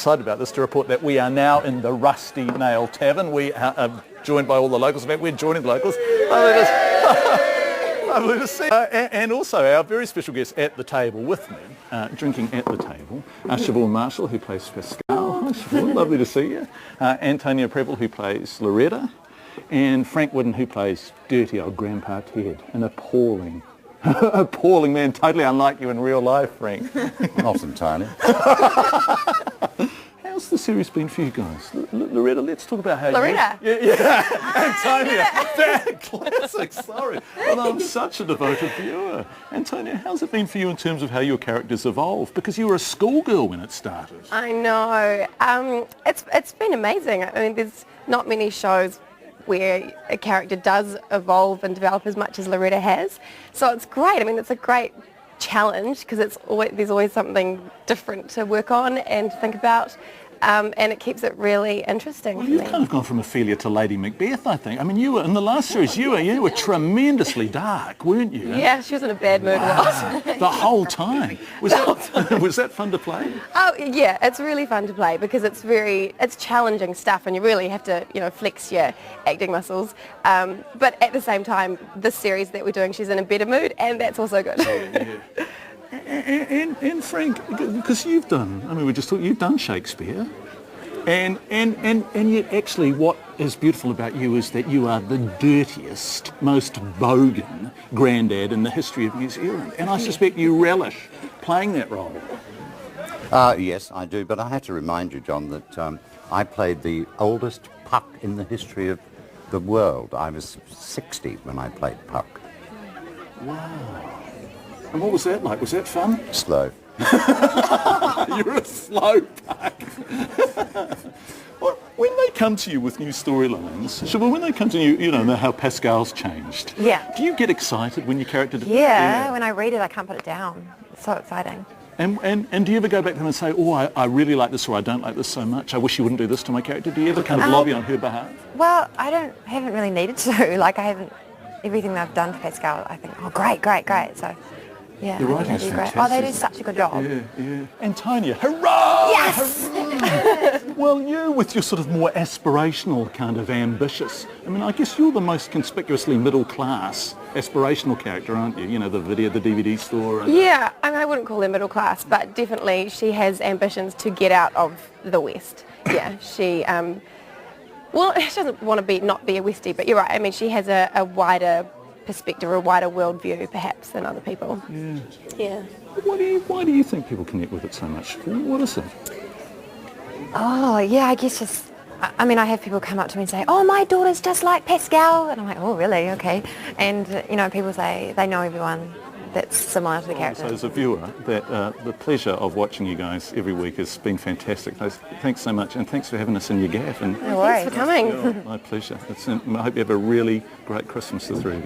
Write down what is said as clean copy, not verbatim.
excited about this to report that we are now in the Rusty Nail Tavern. We are joined by all the locals. In fact, we're joining the locals. Lovely to see. And also our very special guest at the table with me, drinking at the table, Siobhan Marshall, who plays Pascale. Hi Siobhan, lovely to see you. Antonia Prebble, who plays Loretta, and Frank Whitten, who plays dirty old Grandpa Ted, an appalling man, totally unlike you in real life, Frank. Not entirely. How's the series been for you guys? Loretta, let's talk about how Loretta? Antonia, that classic, sorry. Well, I'm such a devoted viewer. Antonia, how's it been for you in terms of how your characters evolved? Because you were a schoolgirl when it started. I know. It's been amazing. I mean, there's not many shows where a character does evolve and develop as much as Loretta has. So it's great. I mean, it's a great challenge because there's always something different to work on and to think about. And it keeps it really interesting Well, for you've me. kind of gone from Ophelia to Lady Macbeth, I think. I mean, you were, in the last series, you were tremendously dark, weren't you? Yeah, she was in a bad mood a lot. The whole time. Was that fun to play? Oh, yeah, it's really fun to play because it's challenging stuff and you really have to, flex your acting muscles. But at the same time, this series that we're doing, she's in a better mood and that's also good. Yeah. And Frank, because you've done, I mean, you've done Shakespeare, and yet actually what is beautiful about you is that you are the dirtiest, most bogan grandad in the history of New Zealand, and I suspect you relish playing that role. Yes, I do, but I have to remind you, John, that I played the oldest Puck in the history of the world. I was 60 when I played Puck. Wow. And what was that like? Was that fun? Slow. You're a slow Puck. Well, when they come to you with new storylines, Siobhan, when they come to you, know how Pascale's changed. Yeah. Do you get excited when your character... Yeah, when I read it, I can't put it down. It's so exciting. And do you ever go back to them and say, I really like this or I don't like this so much, I wish you wouldn't do this to my character? Do you ever kind of lobby on her behalf? Well, haven't really needed to. Like, everything that I've done for Pascale, I think, oh, great. So, yeah, the writing is great. fantastic. Oh, they do such a good job. Yeah. Antonia, hurrah! Yes! Hurrah! Well, you, with your sort of more aspirational kind of ambitious, I mean, I guess you're the most conspicuously middle-class aspirational character, aren't you? The DVD store. Yeah, I mean, I wouldn't call her middle class, but definitely she has ambitions to get out of the West. Yeah, she, she doesn't want to not be a Westie, but you're right. I mean, she has a wider perspective, a wider worldview, perhaps, than other people. Yeah. Why do you think people connect with it so much? What is it? Oh, yeah, I guess just... I mean, I have people come up to me and say, oh, my daughter's just like Pascale. And I'm like, oh, really? Okay. And, people say they know everyone that's similar to the character. So as a viewer, that the pleasure of watching you guys every week has been fantastic. Thanks so much, and thanks for having us in your gaff. And No worries. Thanks for coming. my pleasure. I hope you have a really great Christmas, the three of you.